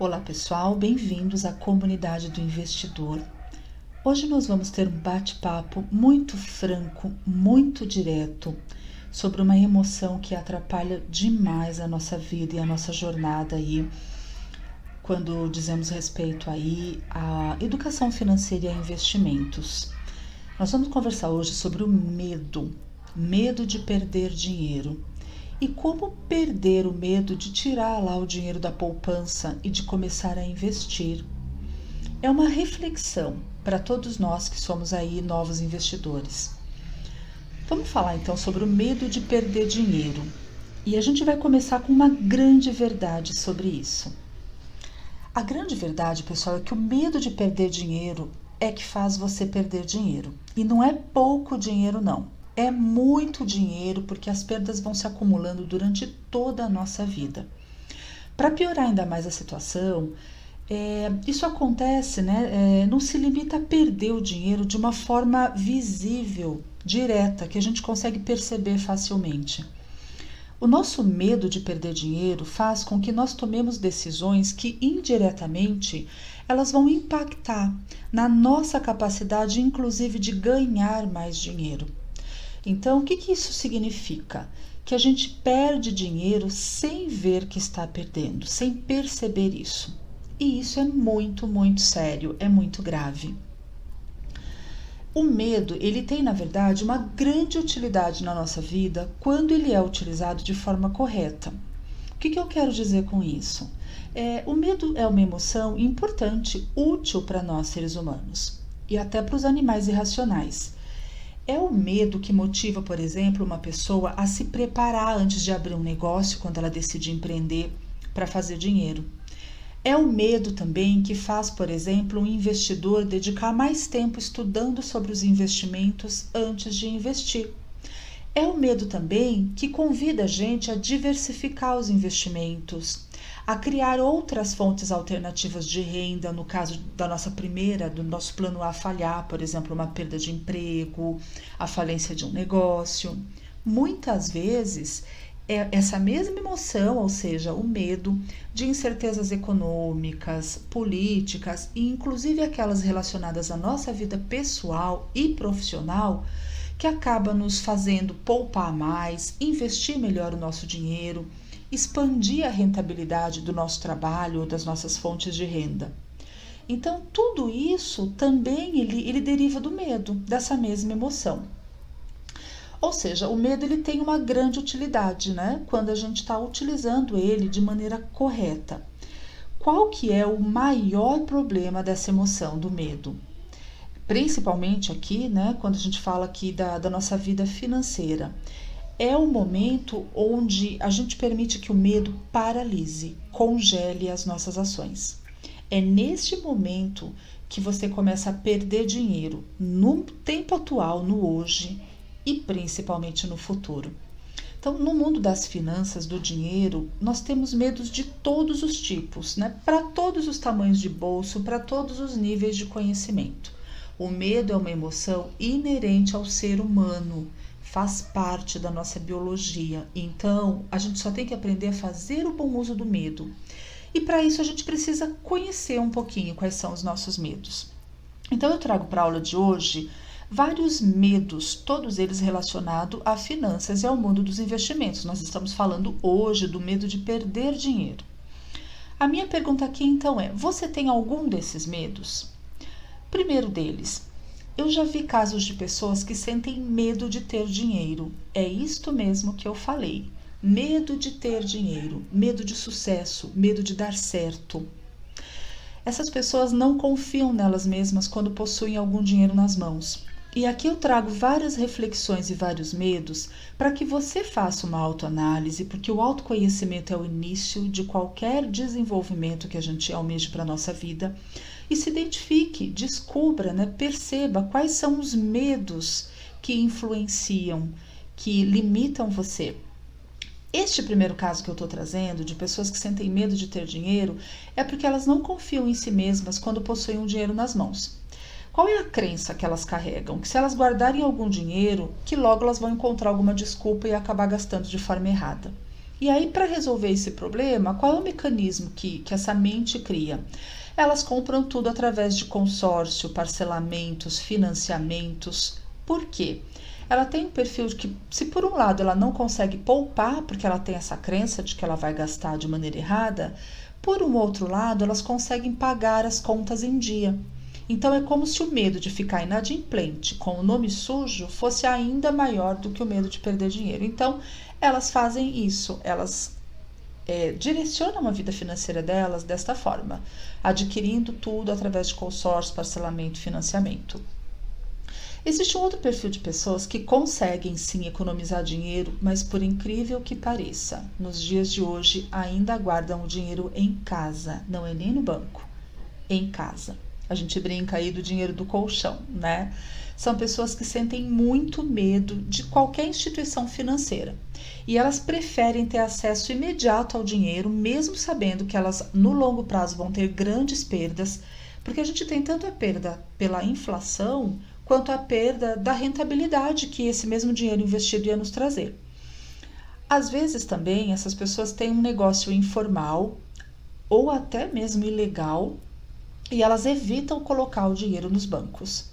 Olá pessoal, bem-vindos à comunidade do investidor. Hoje nós vamos ter um bate-papo muito franco, muito direto, sobre uma emoção que atrapalha demais a nossa vida e a nossa jornada aí, quando dizemos respeito aí à educação financeira e a investimentos. Nós vamos conversar hoje sobre o medo de perder dinheiro. E como perder o medo de tirar lá o dinheiro da poupança e de começar a investir? É uma reflexão para todos nós que somos aí novos investidores. Vamos falar então sobre o medo de perder dinheiro. E a gente vai começar com uma grande verdade sobre isso. A grande verdade, pessoal, é que o medo de perder dinheiro é que faz você perder dinheiro. E não é pouco dinheiro, não. É muito dinheiro, porque as perdas vão se acumulando durante toda a nossa vida. Para piorar ainda mais a situação, isso acontece, não se limita a perder o dinheiro de uma forma visível, direta, que a gente consegue perceber facilmente. O nosso medo de perder dinheiro faz com que nós tomemos decisões que, indiretamente, elas vão impactar na nossa capacidade, inclusive, de ganhar mais dinheiro. Então, o que isso significa? Que a gente perde dinheiro sem ver que está perdendo, sem perceber isso. E isso é muito, muito sério, é muito grave. O medo, ele tem, na verdade, uma grande utilidade na nossa vida quando ele é utilizado de forma correta. O que eu quero dizer com isso? O medo é uma emoção importante, útil para nós seres humanos e até para os animais irracionais. É o medo que motiva, por exemplo, uma pessoa a se preparar antes de abrir um negócio quando ela decide empreender para fazer dinheiro. É o medo também que faz, por exemplo, um investidor dedicar mais tempo estudando sobre os investimentos antes de investir. É o medo também que convida a gente a diversificar os investimentos, a criar outras fontes alternativas de renda, no caso da do nosso plano A falhar, por exemplo, uma perda de emprego, a falência de um negócio. Muitas vezes, essa mesma emoção, ou seja, o medo de incertezas econômicas, políticas e inclusive aquelas relacionadas à nossa vida pessoal e profissional, que acaba nos fazendo poupar mais, investir melhor o nosso dinheiro, expandir a rentabilidade do nosso trabalho ou das nossas fontes de renda. Então, tudo isso também ele deriva do medo, dessa mesma emoção. Ou seja, o medo ele tem uma grande utilidade, quando a gente está utilizando ele de maneira correta. Qual que é o maior problema dessa emoção, do medo? Principalmente aqui, quando a gente fala aqui da nossa vida financeira. É o momento onde a gente permite que o medo paralise, congele as nossas ações. É neste momento que você começa a perder dinheiro no tempo atual, no hoje e principalmente no futuro. Então, no mundo das finanças, do dinheiro, nós temos medos de todos os tipos, para todos os tamanhos de bolso, para todos os níveis de conhecimento. O medo é uma emoção inerente ao ser humano, faz parte da nossa biologia. Então, a gente só tem que aprender a fazer o bom uso do medo. E para isso a gente precisa conhecer um pouquinho quais são os nossos medos. Então, eu trago para a aula de hoje vários medos, todos eles relacionados a finanças e ao mundo dos investimentos. Nós estamos falando hoje do medo de perder dinheiro. A minha pergunta aqui então é: você tem algum desses medos? Primeiro deles, eu já vi casos de pessoas que sentem medo de ter dinheiro. É isto mesmo que eu falei. Medo de ter dinheiro, medo de sucesso, medo de dar certo. Essas pessoas não confiam nelas mesmas quando possuem algum dinheiro nas mãos. E aqui eu trago várias reflexões e vários medos para que você faça uma autoanálise, porque o autoconhecimento é o início de qualquer desenvolvimento que a gente almeje para a nossa vida. E se identifique, descubra, perceba quais são os medos que influenciam, que limitam você. Este primeiro caso que eu estou trazendo, de pessoas que sentem medo de ter dinheiro, é porque elas não confiam em si mesmas quando possuem um dinheiro nas mãos. Qual é a crença que elas carregam? Que se elas guardarem algum dinheiro, que logo elas vão encontrar alguma desculpa e acabar gastando de forma errada. E aí, para resolver esse problema, qual é o mecanismo que essa mente cria? Elas compram tudo através de consórcio, parcelamentos, financiamentos. Por quê? Ela tem um perfil de que, se por um lado ela não consegue poupar, porque ela tem essa crença de que ela vai gastar de maneira errada, por um outro lado, elas conseguem pagar as contas em dia. Então é como se o medo de ficar inadimplente com o nome sujo fosse ainda maior do que o medo de perder dinheiro. Então elas fazem isso, elas direcionam a vida financeira delas desta forma, adquirindo tudo através de consórcio, parcelamento e financiamento. Existe um outro perfil de pessoas que conseguem sim economizar dinheiro, mas por incrível que pareça, nos dias de hoje ainda guardam o dinheiro em casa, não é nem no banco, em casa. A gente brinca aí do dinheiro do colchão, né? São pessoas que sentem muito medo de qualquer instituição financeira e elas preferem ter acesso imediato ao dinheiro, mesmo sabendo que elas no longo prazo vão ter grandes perdas, porque a gente tem tanto a perda pela inflação quanto a perda da rentabilidade que esse mesmo dinheiro investido ia nos trazer. Às vezes também essas pessoas têm um negócio informal ou até mesmo ilegal e elas evitam colocar o dinheiro nos bancos.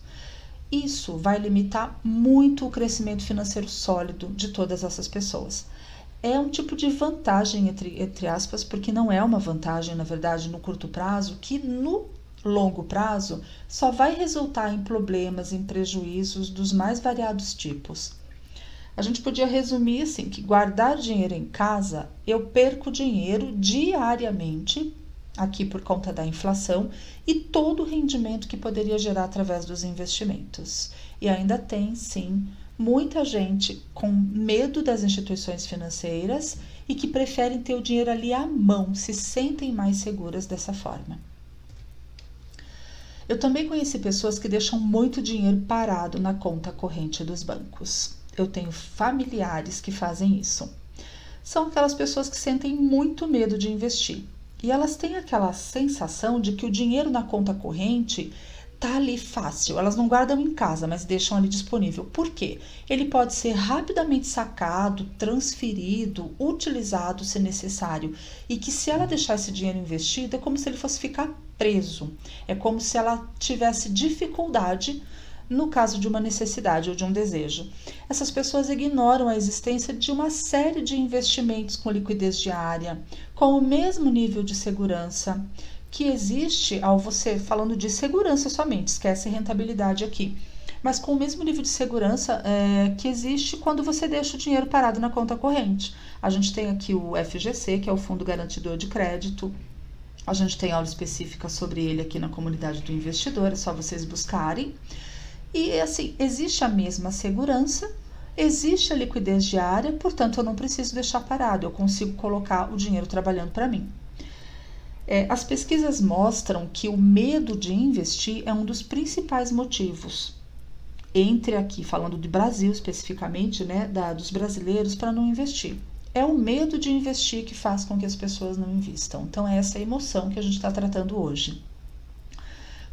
Isso vai limitar muito o crescimento financeiro sólido de todas essas pessoas. É um tipo de vantagem, entre aspas, porque não é uma vantagem, na verdade, no curto prazo, que no longo prazo só vai resultar em problemas, em prejuízos dos mais variados tipos. A gente podia resumir assim, que guardar dinheiro em casa, eu perco dinheiro diariamente, aqui por conta da inflação, e todo o rendimento que poderia gerar através dos investimentos. E ainda tem, sim, muita gente com medo das instituições financeiras e que preferem ter o dinheiro ali à mão, se sentem mais seguras dessa forma. Eu também conheci pessoas que deixam muito dinheiro parado na conta corrente dos bancos. Eu tenho familiares que fazem isso. São aquelas pessoas que sentem muito medo de investir. E elas têm aquela sensação de que o dinheiro na conta corrente tá ali fácil. Elas não guardam em casa, mas deixam ali disponível. Por quê? Ele pode ser rapidamente sacado, transferido, utilizado se necessário. E que se ela deixar esse dinheiro investido, é como se ele fosse ficar preso. É como se ela tivesse dificuldade no caso de uma necessidade ou de um desejo. Essas pessoas ignoram a existência de uma série de investimentos com liquidez diária, com o mesmo nível de segurança que existe ao você, falando de segurança somente, esquece rentabilidade aqui, mas com o mesmo nível de segurança que existe quando você deixa o dinheiro parado na conta corrente. A gente tem aqui o FGC, que é o Fundo Garantidor de Crédito. A gente tem aula específica sobre ele aqui na comunidade do investidor, é só vocês buscarem. E assim, existe a mesma segurança, existe a liquidez diária, portanto eu não preciso deixar parado, eu consigo colocar o dinheiro trabalhando para mim. As pesquisas mostram que o medo de investir é um dos principais motivos, entre aqui, falando de Brasil especificamente, né, dos brasileiros para não investir. É o medo de investir que faz com que as pessoas não invistam. Então é essa emoção que a gente está tratando hoje.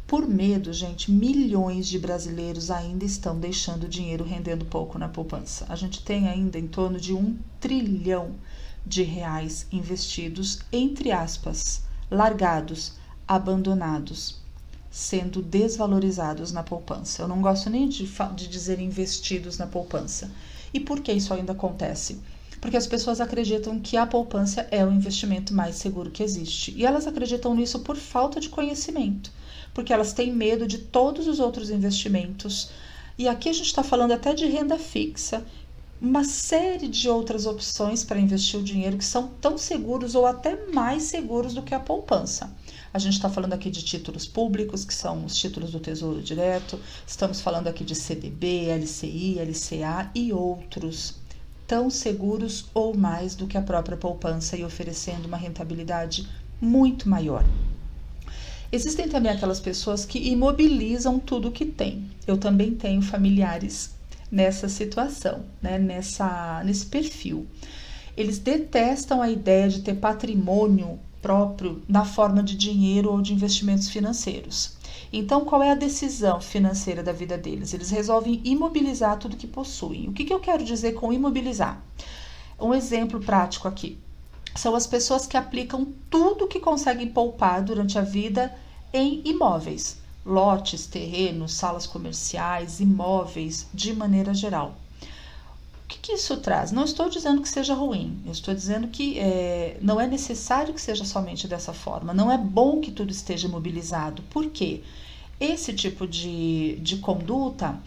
Por medo, gente, milhões de brasileiros ainda estão deixando o dinheiro rendendo pouco na poupança. A gente tem ainda em torno de R$1 trilhão investidos, entre aspas, largados, abandonados, sendo desvalorizados na poupança. Eu não gosto nem de dizer investidos na poupança. E por que isso ainda acontece? Porque as pessoas acreditam que a poupança é o investimento mais seguro que existe. E elas acreditam nisso por falta de conhecimento, porque elas têm medo de todos os outros investimentos. E aqui a gente está falando até de renda fixa, uma série de outras opções para investir o dinheiro que são tão seguros ou até mais seguros do que a poupança. A gente está falando aqui de títulos públicos, que são os títulos do Tesouro Direto, estamos falando aqui de CDB, LCI, LCA e outros, tão seguros ou mais do que a própria poupança e oferecendo uma rentabilidade muito maior. Existem também aquelas pessoas que imobilizam tudo que tem. Eu também tenho familiares nessa situação, né? Nesse perfil. Eles detestam a ideia de ter patrimônio próprio na forma de dinheiro ou de investimentos financeiros. Então, qual é a decisão financeira da vida deles? Eles resolvem imobilizar tudo que possuem. O que eu quero dizer com imobilizar? Um exemplo prático aqui. são as pessoas que aplicam tudo que conseguem poupar durante a vida em imóveis, lotes, terrenos, salas comerciais, imóveis, de maneira geral. O que isso traz? Não estou dizendo que seja ruim, eu estou dizendo que não é necessário que seja somente dessa forma, não é bom que tudo esteja imobilizado. Por quê? Esse tipo de conduta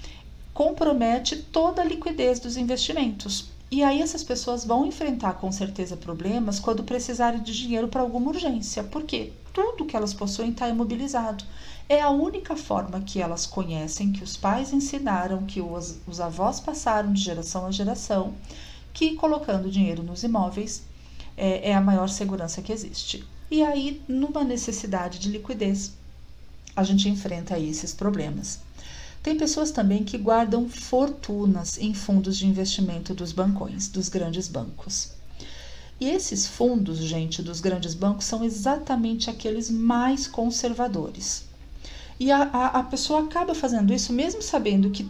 compromete toda a liquidez dos investimentos. E aí essas pessoas vão enfrentar com certeza problemas quando precisarem de dinheiro para alguma urgência, porque tudo que elas possuem está imobilizado. É a única forma que elas conhecem, que os pais ensinaram, que os avós passaram de geração a geração, que colocando dinheiro nos imóveis é a maior segurança que existe. E aí, numa necessidade de liquidez, a gente enfrenta aí esses problemas. Tem pessoas também que guardam fortunas em fundos de investimento dos bancões, dos grandes bancos. E esses fundos, gente, dos grandes bancos são exatamente aqueles mais conservadores. E a pessoa acaba fazendo isso mesmo sabendo que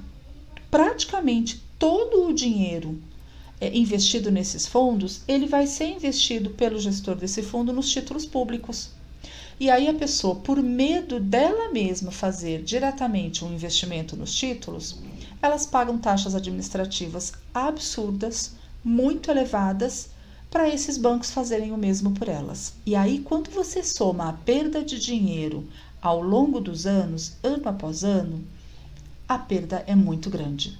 praticamente todo o dinheiro investido nesses fundos, ele vai ser investido pelo gestor desse fundo nos títulos públicos. E aí a pessoa, por medo dela mesma fazer diretamente um investimento nos títulos, elas pagam taxas administrativas absurdas, muito elevadas, para esses bancos fazerem o mesmo por elas. E aí, quando você soma a perda de dinheiro ao longo dos anos, ano após ano, a perda é muito grande.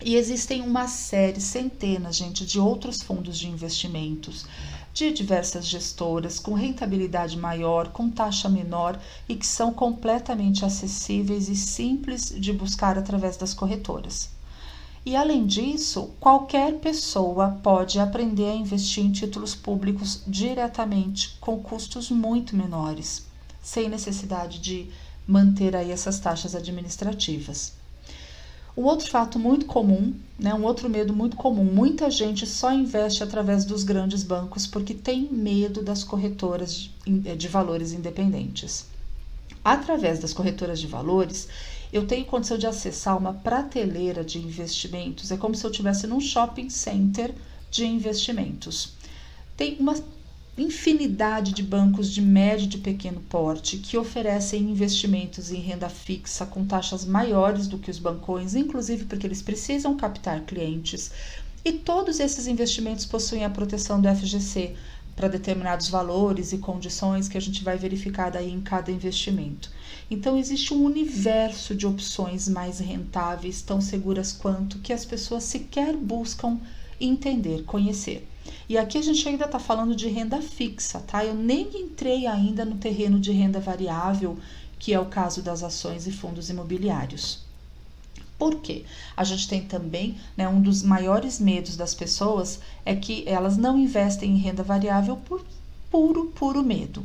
E existem uma série, centenas, gente, de outros fundos de investimentos, de diversas gestoras, com rentabilidade maior, com taxa menor e que são completamente acessíveis e simples de buscar através das corretoras. E além disso, qualquer pessoa pode aprender a investir em títulos públicos diretamente, com custos muito menores, sem necessidade de manter aí essas taxas administrativas. Um outro fato muito comum, um outro medo muito comum, muita gente só investe através dos grandes bancos porque tem medo das corretoras de valores independentes. Através das corretoras de valores, eu tenho condição de acessar uma prateleira de investimentos, é como se eu estivesse num shopping center de investimentos. Tem uma infinidade de bancos de médio e de pequeno porte que oferecem investimentos em renda fixa com taxas maiores do que os bancões, inclusive porque eles precisam captar clientes. E todos esses investimentos possuem a proteção do FGC para determinados valores e condições que a gente vai verificar daí em cada investimento. Então existe um universo de opções mais rentáveis, tão seguras quanto, que as pessoas sequer buscam entender, conhecer. E aqui a gente ainda está falando de renda fixa, tá? Eu nem entrei ainda no terreno de renda variável, que é o caso das ações e fundos imobiliários. Por quê? A gente tem também, um dos maiores medos das pessoas é que elas não investem em renda variável por puro medo.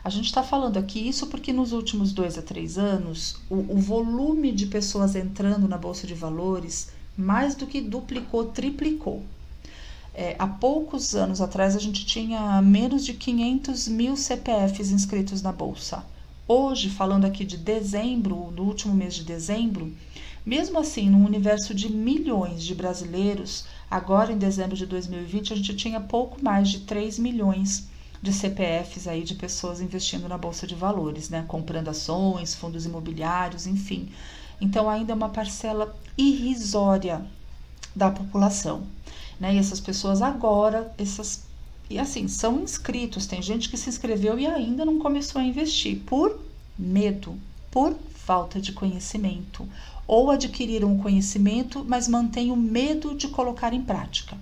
A gente está falando aqui isso porque nos últimos 2 a 3 anos, o volume de pessoas entrando na Bolsa de Valores mais do que duplicou, triplicou. Há poucos anos atrás, a gente tinha menos de 500 mil CPFs inscritos na Bolsa. Hoje, falando aqui de dezembro, do último mês de dezembro, mesmo assim, num universo de milhões de brasileiros, agora em dezembro de 2020, a gente tinha pouco mais de 3 milhões de CPFs aí de pessoas investindo na Bolsa de Valores, comprando ações, fundos imobiliários, enfim. Então, ainda é uma parcela irrisória da população. E essas pessoas agora, são inscritos, tem gente que se inscreveu e ainda não começou a investir por medo, por falta de conhecimento, ou adquiriram o conhecimento, mas mantêm o medo de colocar em prática.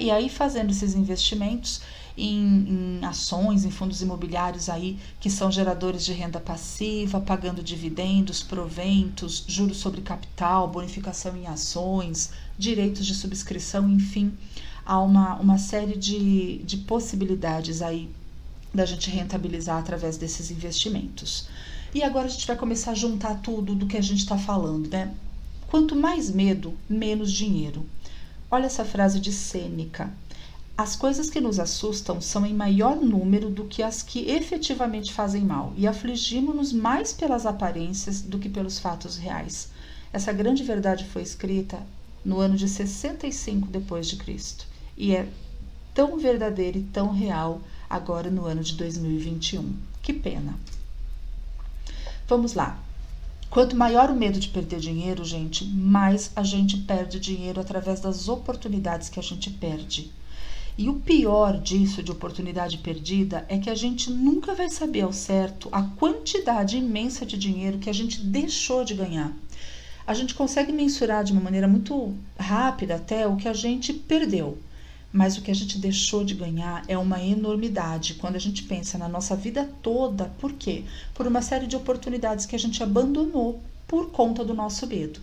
E aí fazendo esses investimentos em ações, em fundos imobiliários aí que são geradores de renda passiva, pagando dividendos, proventos, juros sobre capital, bonificação em ações, direitos de subscrição, enfim, há uma série de possibilidades aí da gente rentabilizar através desses investimentos. E agora a gente vai começar a juntar tudo do que a gente está falando, Quanto mais medo, menos dinheiro. Olha essa frase de Sêneca. As coisas que nos assustam são em maior número do que as que efetivamente fazem mal, e afligimos-nos mais pelas aparências do que pelos fatos reais. Essa grande verdade foi escrita no ano de 65 depois de Cristo, e é tão verdadeira e tão real agora no ano de 2021. Que pena. Vamos lá. Quanto maior o medo de perder dinheiro, gente, mais a gente perde dinheiro através das oportunidades que a gente perde. E o pior disso, de oportunidade perdida, é que a gente nunca vai saber ao certo a quantidade imensa de dinheiro que a gente deixou de ganhar. A gente consegue mensurar de uma maneira muito rápida até o que a gente perdeu, mas o que a gente deixou de ganhar é uma enormidade quando a gente pensa na nossa vida toda. Por quê? Por uma série de oportunidades que a gente abandonou por conta do nosso medo.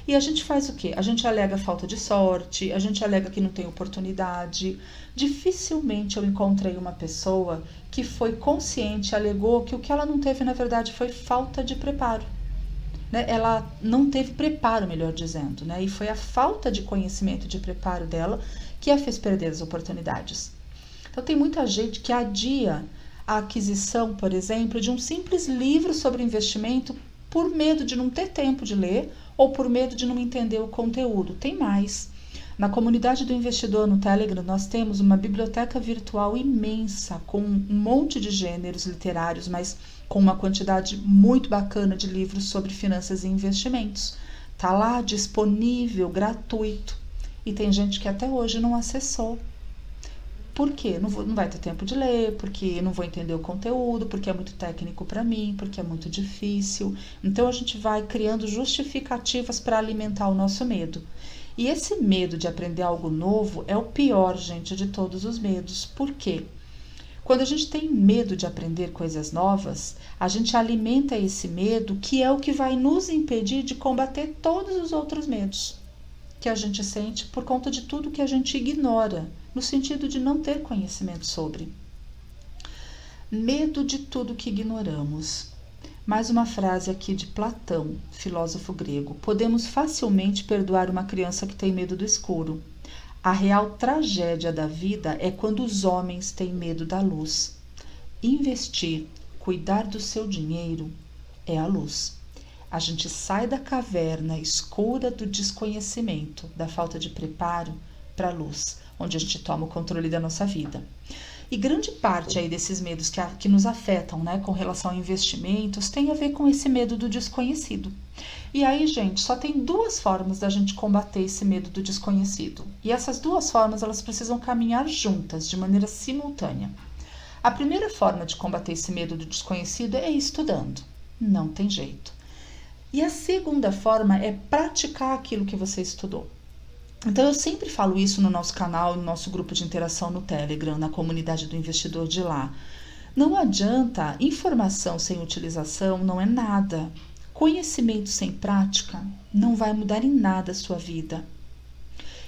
E a gente faz o quê? A gente alega falta de sorte, a gente alega que não tem oportunidade. Dificilmente eu encontrei uma pessoa que foi consciente, alegou que o que ela não teve, na verdade, foi falta de preparo. Né? Ela não teve preparo, melhor dizendo, né? E foi a falta de conhecimento, de preparo dela que a fez perder as oportunidades. Então tem muita gente que adia a aquisição, por exemplo, de um simples livro sobre investimento por medo de não ter tempo de ler ou por medo de não entender o conteúdo. Tem mais. Na comunidade do investidor no Telegram, nós temos uma biblioteca virtual imensa, com um monte de gêneros literários, mas com uma quantidade muito bacana de livros sobre finanças e investimentos. Está lá disponível, gratuito. E tem gente que até hoje não acessou. Por quê? Não vai ter tempo de ler, porque não vou entender o conteúdo, porque é muito técnico para mim, porque é muito difícil. Então a gente vai criando justificativas para alimentar o nosso medo. E esse medo de aprender algo novo é o pior, gente, de todos os medos. Por quê? Quando a gente tem medo de aprender coisas novas, a gente alimenta esse medo, que é o que vai nos impedir de combater todos os outros medos que a gente sente por conta de tudo que a gente ignora, no sentido de não ter conhecimento sobre. Medo de tudo que ignoramos. Mais uma frase aqui de Platão, filósofo grego. Podemos facilmente perdoar uma criança que tem medo do escuro. A real tragédia da vida é quando os homens têm medo da luz. Investir, cuidar do seu dinheiro é a luz. A gente sai da caverna escura do desconhecimento, da falta de preparo, para a luz, onde a gente toma o controle da nossa vida. E grande parte aí desses medos que nos afetam, né, com relação a investimentos, tem a ver com esse medo do desconhecido. E aí, gente, só tem duas formas da gente combater esse medo do desconhecido. E essas duas formas, elas precisam caminhar juntas, de maneira simultânea. A primeira forma de combater esse medo do desconhecido é estudando. Não tem jeito. E a segunda forma é praticar aquilo que você estudou. Então eu sempre falo isso no nosso canal, no nosso grupo de interação no Telegram, na comunidade do investidor de lá. Não adianta, informação sem utilização não é nada. Conhecimento sem prática não vai mudar em nada a sua vida.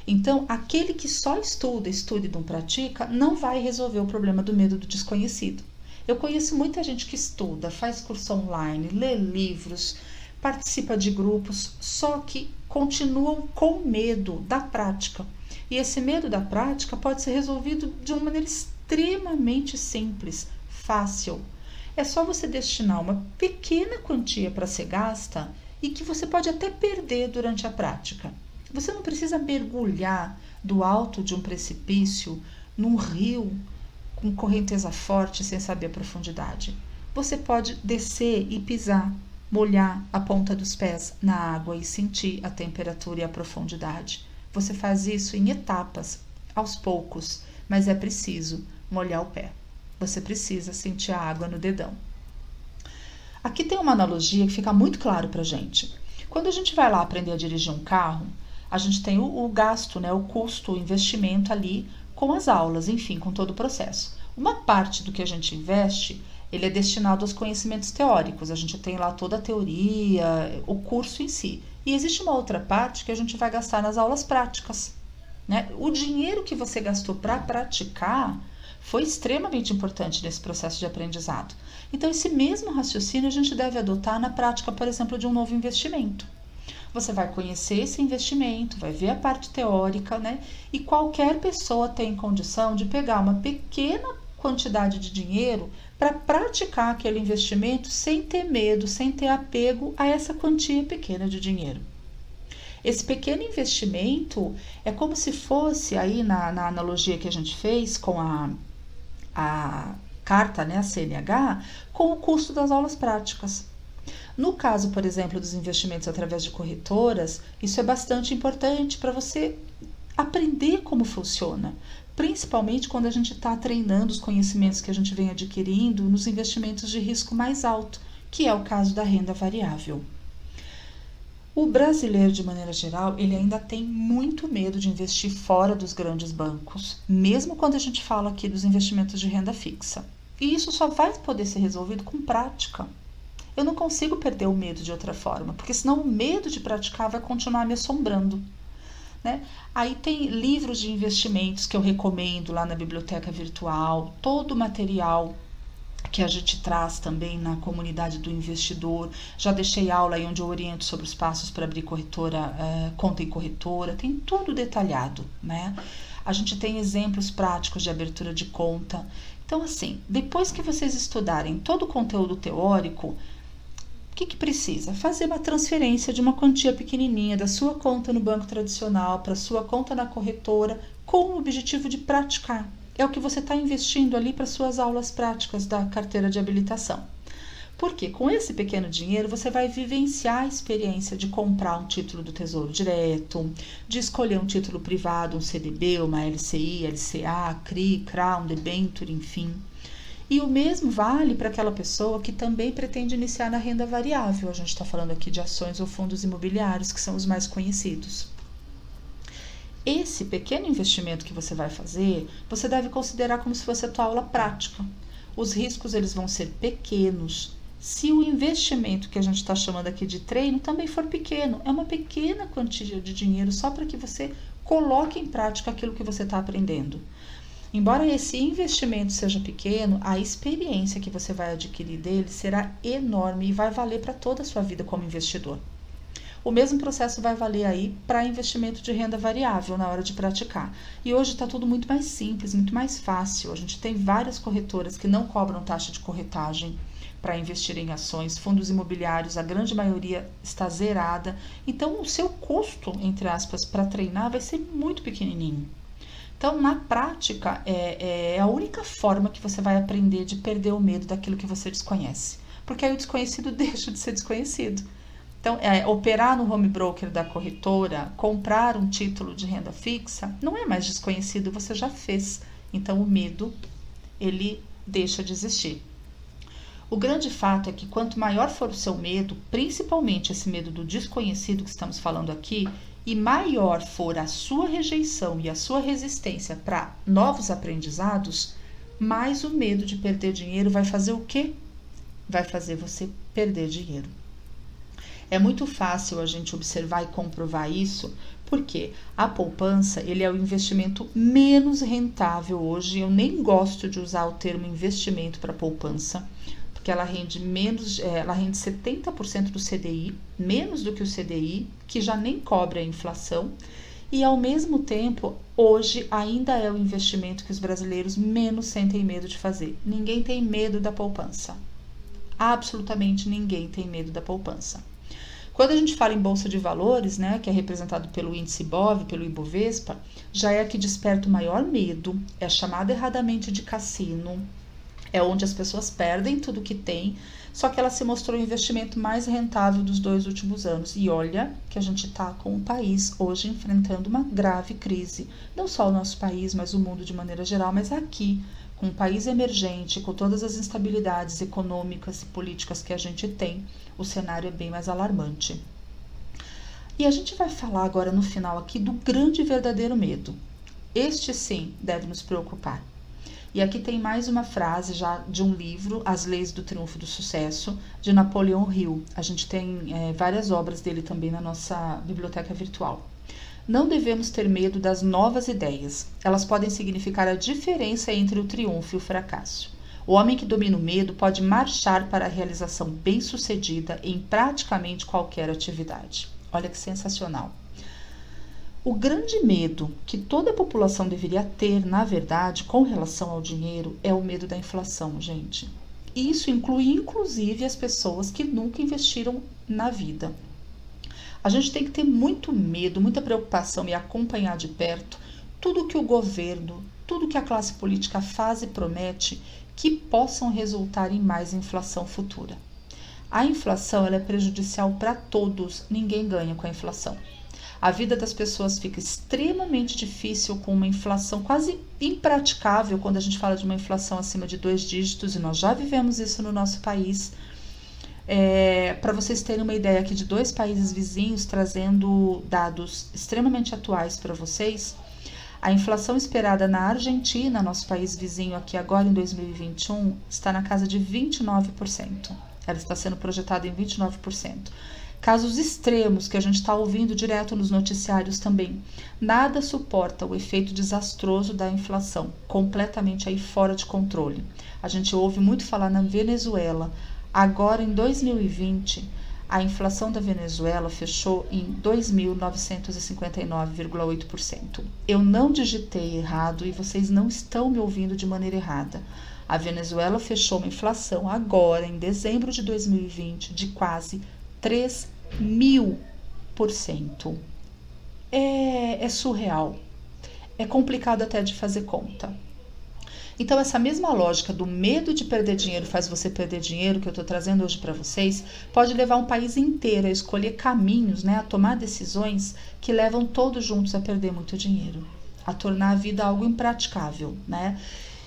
Então, aquele que só estuda e não pratica, não vai resolver o problema do medo do desconhecido. Eu conheço muita gente que estuda, faz curso online, lê livros, participa de grupos, só que continuam com medo da prática. E esse medo da prática pode ser resolvido de uma maneira extremamente simples, fácil. É só você destinar uma pequena quantia para ser gasta e que você pode até perder durante a prática. Você não precisa mergulhar do alto de um precipício num rio com correnteza forte sem saber a profundidade. Você pode descer e pisar, molhar a ponta dos pés na água e sentir a temperatura e a profundidade. Você faz isso em etapas, aos poucos, mas é preciso molhar o pé. Você precisa sentir a água no dedão. Aqui tem uma analogia que fica muito claro pra gente. Quando a gente vai lá aprender a dirigir um carro, a gente tem o gasto, né, o custo, o investimento ali com as aulas, enfim, com todo o processo. Uma parte do que a gente investe, ele é destinado aos conhecimentos teóricos. A gente tem lá toda a teoria, o curso em si. E existe uma outra parte que a gente vai gastar nas aulas práticas, né? O dinheiro que você gastou para praticar foi extremamente importante nesse processo de aprendizado. Então, esse mesmo raciocínio a gente deve adotar na prática, por exemplo, de um novo investimento. Você vai conhecer esse investimento, vai ver a parte teórica, né? E qualquer pessoa tem condição de pegar uma pequena quantidade de dinheiro para praticar aquele investimento sem ter medo, sem ter apego a essa quantia pequena de dinheiro. Esse pequeno investimento é como se fosse, aí na analogia que a gente fez com a carta, né, a CNH, com o custo das aulas práticas. No caso, por exemplo, dos investimentos através de corretoras, isso é bastante importante para você aprender como funciona, principalmente quando a gente está treinando os conhecimentos que a gente vem adquirindo nos investimentos de risco mais alto, que é o caso da renda variável. O brasileiro, de maneira geral, ele ainda tem muito medo de investir fora dos grandes bancos, mesmo quando a gente fala aqui dos investimentos de renda fixa. E isso só vai poder ser resolvido com prática. Eu não consigo perder o medo de outra forma, porque senão o medo de praticar vai continuar me assombrando, né? Aí tem livros de investimentos que eu recomendo lá na biblioteca virtual, todo o material que a gente traz também na comunidade do investidor. Já deixei aula aí onde eu oriento sobre os passos para abrir corretora, conta em corretora, tem tudo detalhado, né? A gente tem exemplos práticos de abertura de conta. Então, assim, depois que vocês estudarem todo o conteúdo teórico, o que precisa? Fazer uma transferência de uma quantia pequenininha da sua conta no banco tradicional para sua conta na corretora com o objetivo de praticar. É o que você está investindo ali para suas aulas práticas da carteira de habilitação. Porque com esse pequeno dinheiro você vai vivenciar a experiência de comprar um título do Tesouro Direto, de escolher um título privado, um CDB, uma LCI, LCA, CRI, CRA, um debênture, enfim. E o mesmo vale para aquela pessoa que também pretende iniciar na renda variável. A gente está falando aqui de ações ou fundos imobiliários, que são os mais conhecidos. Esse pequeno investimento que você vai fazer, você deve considerar como se fosse a tua aula prática. Os riscos eles vão ser pequenos. Se o investimento que a gente está chamando aqui de treino também for pequeno, é uma pequena quantia de dinheiro só para que você coloque em prática aquilo que você está aprendendo. Embora esse investimento seja pequeno, a experiência que você vai adquirir dele será enorme e vai valer para toda a sua vida como investidor. O mesmo processo vai valer aí para investimento de renda variável na hora de praticar. E hoje está tudo muito mais simples, muito mais fácil. A gente tem várias corretoras que não cobram taxa de corretagem para investir em ações, fundos imobiliários, a grande maioria está zerada. Então, o seu custo, entre aspas, para treinar vai ser muito pequenininho. Então, na prática, é a única forma que você vai aprender de perder o medo daquilo que você desconhece. Porque aí o desconhecido deixa de ser desconhecido. Então, operar no home broker da corretora, comprar um título de renda fixa, não é mais desconhecido, você já fez. Então, o medo, ele deixa de existir. O grande fato é que quanto maior for o seu medo, principalmente esse medo do desconhecido que estamos falando aqui, e maior for a sua rejeição e a sua resistência para novos aprendizados, mais o medo de perder dinheiro vai fazer o quê? Vai fazer você perder dinheiro. É muito fácil a gente observar e comprovar isso, porque a poupança ele é o investimento menos rentável hoje. Eu nem gosto de usar o termo investimento para poupança, porque ela rende menos, ela rende 70% do CDI, menos do que o CDI, que já nem cobre a inflação, e ao mesmo tempo, hoje ainda é o investimento que os brasileiros menos sentem medo de fazer. Ninguém tem medo da poupança. Absolutamente ninguém tem medo da poupança. Quando a gente fala em bolsa de valores, né, que é representado pelo índice Bov, pelo Ibovespa, já é a que desperta o maior medo, é chamada erradamente de cassino, é onde as pessoas perdem tudo que têm, só que ela se mostrou o investimento mais rentável dos 2 últimos anos. E olha que a gente está com o país hoje enfrentando uma grave crise, não só o nosso país, mas o mundo de maneira geral, mas aqui, com um país emergente, com todas as instabilidades econômicas e políticas que a gente tem, o cenário é bem mais alarmante. E a gente vai falar agora no final aqui do grande e verdadeiro medo. Este sim deve nos preocupar. E aqui tem mais uma frase já de um livro, As Leis do Triunfo do Sucesso, de Napoleão Hill. A gente tem várias obras dele também na nossa biblioteca virtual. Não devemos ter medo das novas ideias. Elas podem significar a diferença entre o triunfo e o fracasso. O homem que domina o medo pode marchar para a realização bem-sucedida em praticamente qualquer atividade. Olha que sensacional. O grande medo que toda a população deveria ter, na verdade, com relação ao dinheiro, é o medo da inflação, gente. Isso inclui, inclusive, as pessoas que nunca investiram na vida. A gente tem que ter muito medo, muita preocupação e acompanhar de perto tudo que o governo, tudo que a classe política faz e promete que possam resultar em mais inflação futura. A inflação ela é prejudicial para todos, ninguém ganha com a inflação. A vida das pessoas fica extremamente difícil com uma inflação quase impraticável quando a gente fala de uma inflação acima de 2 dígitos, e nós já vivemos isso no nosso país. Para vocês terem uma ideia aqui de 2 países vizinhos, trazendo dados extremamente atuais para vocês, a inflação esperada na Argentina, nosso país vizinho aqui agora em 2021, está na casa de 29%. Ela está sendo projetada em 29%. Casos extremos que a gente está ouvindo direto nos noticiários também. Nada suporta o efeito desastroso da inflação, completamente aí fora de controle. A gente ouve muito falar na Venezuela. Agora, em 2020, a inflação da Venezuela fechou em 2.959,8%. Eu não digitei errado e vocês não estão me ouvindo de maneira errada. A Venezuela fechou uma inflação agora, em dezembro de 2020, de quase 3.000%. É surreal. É complicado até de fazer conta. Então, essa mesma lógica do medo de perder dinheiro faz você perder dinheiro, que eu estou trazendo hoje para vocês, pode levar um país inteiro a escolher caminhos, a tomar decisões que levam todos juntos a perder muito dinheiro, a tornar a vida algo impraticável,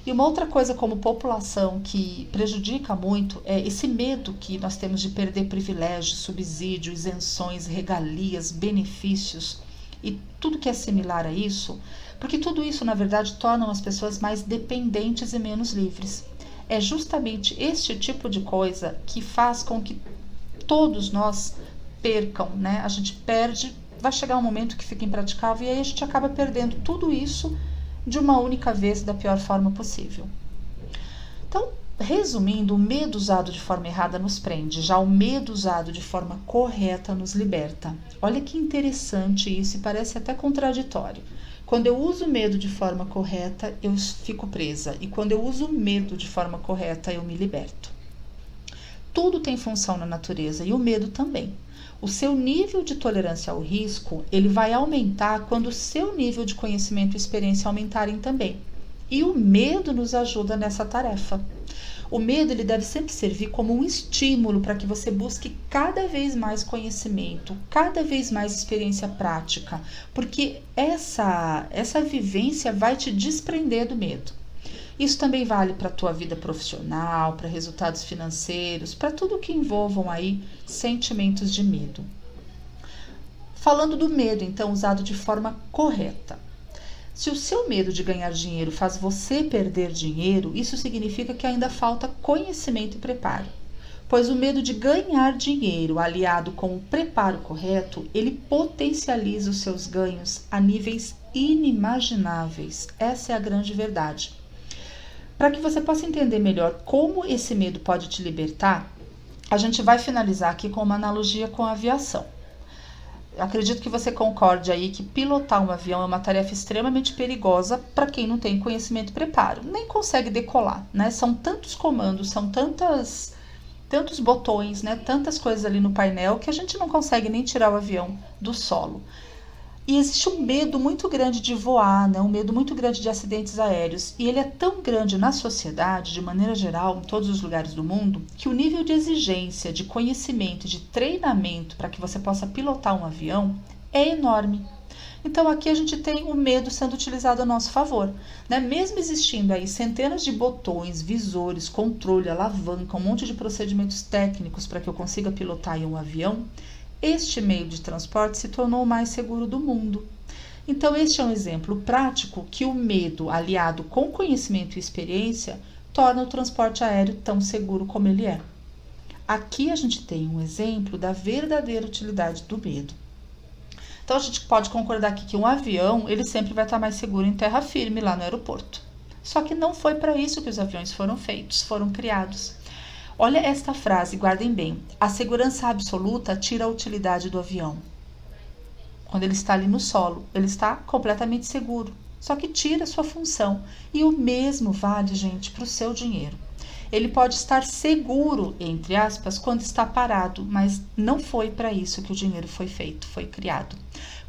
E uma outra coisa como população que prejudica muito é esse medo que nós temos de perder privilégios, subsídios, isenções, regalias, benefícios e tudo que é similar a isso, porque tudo isso, na verdade, torna as pessoas mais dependentes e menos livres. É justamente este tipo de coisa que faz com que todos nós percam, A gente perde, vai chegar um momento que fica impraticável e aí a gente acaba perdendo tudo isso de uma única vez da pior forma possível. Então, resumindo, o medo usado de forma errada nos prende, já o medo usado de forma correta nos liberta. Olha que interessante isso e parece até contraditório. Quando eu uso o medo de forma correta, eu fico presa. E quando eu uso o medo de forma correta, eu me liberto. Tudo tem função na natureza e o medo também. O seu nível de tolerância ao risco, ele vai aumentar quando o seu nível de conhecimento e experiência aumentarem também. E o medo nos ajuda nessa tarefa. O medo ele deve sempre servir como um estímulo para que você busque cada vez mais conhecimento, cada vez mais experiência prática, porque essa vivência vai te desprender do medo. Isso também vale para a tua vida profissional, para resultados financeiros, para tudo que envolvam aí sentimentos de medo. Falando do medo, então, usado de forma correta. Se o seu medo de ganhar dinheiro faz você perder dinheiro, isso significa que ainda falta conhecimento e preparo. Pois o medo de ganhar dinheiro, aliado com o preparo correto, ele potencializa os seus ganhos a níveis inimagináveis. Essa é a grande verdade. Para que você possa entender melhor como esse medo pode te libertar, a gente vai finalizar aqui com uma analogia com a aviação. Acredito que você concorde aí que pilotar um avião é uma tarefa extremamente perigosa para quem não tem conhecimento e preparo. Nem consegue decolar, São tantos comandos, são tantos botões, Tantas coisas ali no painel que a gente não consegue nem tirar o avião do solo. E existe um medo muito grande de voar, um medo muito grande de acidentes aéreos. E ele é tão grande na sociedade, de maneira geral, em todos os lugares do mundo, que o nível de exigência, de conhecimento, de treinamento para que você possa pilotar um avião é enorme. Então aqui a gente tem o medo sendo utilizado a nosso favor. Mesmo existindo aí centenas de botões, visores, controle, alavanca, um monte de procedimentos técnicos para que eu consiga pilotar um avião, este meio de transporte se tornou o mais seguro do mundo. Então, este é um exemplo prático que o medo, aliado com conhecimento e experiência, torna o transporte aéreo tão seguro como ele é. Aqui a gente tem um exemplo da verdadeira utilidade do medo. Então, a gente pode concordar aqui que um avião, ele sempre vai estar mais seguro em terra firme, lá no aeroporto. Só que não foi para isso que os aviões foram feitos, foram criados. Olha esta frase, guardem bem. A segurança absoluta tira a utilidade do avião. Quando ele está ali no solo, ele está completamente seguro. Só que tira a sua função. E o mesmo vale, gente, para o seu dinheiro. Ele pode estar seguro, entre aspas, quando está parado, mas não foi para isso que o dinheiro foi feito, foi criado.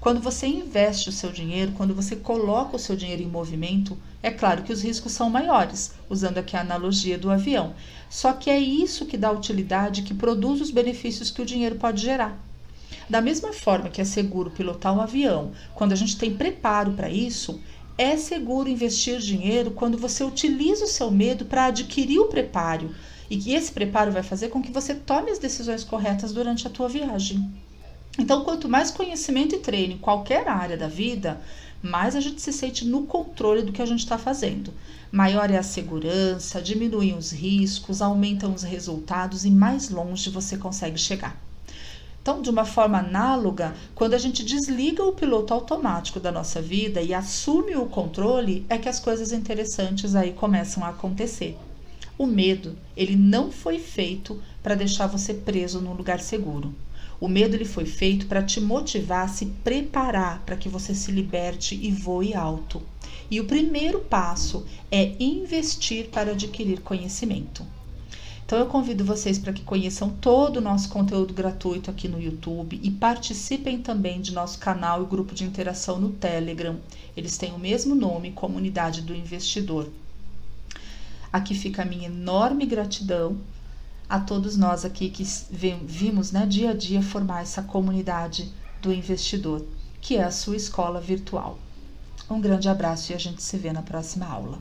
Quando você investe o seu dinheiro, quando você coloca o seu dinheiro em movimento, é claro que os riscos são maiores, usando aqui a analogia do avião. Só que é isso que dá utilidade, que produz os benefícios que o dinheiro pode gerar. Da mesma forma que é seguro pilotar um avião, quando a gente tem preparo para isso, é seguro investir dinheiro quando você utiliza o seu medo para adquirir o preparo. E que esse preparo vai fazer com que você tome as decisões corretas durante a tua viagem. Então, quanto mais conhecimento e treino em qualquer área da vida, mais a gente se sente no controle do que a gente está fazendo. Maior é a segurança, diminuem os riscos, aumentam os resultados e mais longe você consegue chegar. Então, de uma forma análoga, quando a gente desliga o piloto automático da nossa vida e assume o controle, é que as coisas interessantes aí começam a acontecer. O medo, ele não foi feito para deixar você preso num lugar seguro. O medo ele foi feito para te motivar a se preparar para que você se liberte e voe alto. E o primeiro passo é investir para adquirir conhecimento. Então eu convido vocês para que conheçam todo o nosso conteúdo gratuito aqui no YouTube e participem também de nosso canal e grupo de interação no Telegram. Eles têm o mesmo nome, Comunidade do Investidor. Aqui fica a minha enorme gratidão a todos nós aqui que vimos, né, dia a dia formar essa comunidade do investidor, que é a sua escola virtual. Um grande abraço e a gente se vê na próxima aula.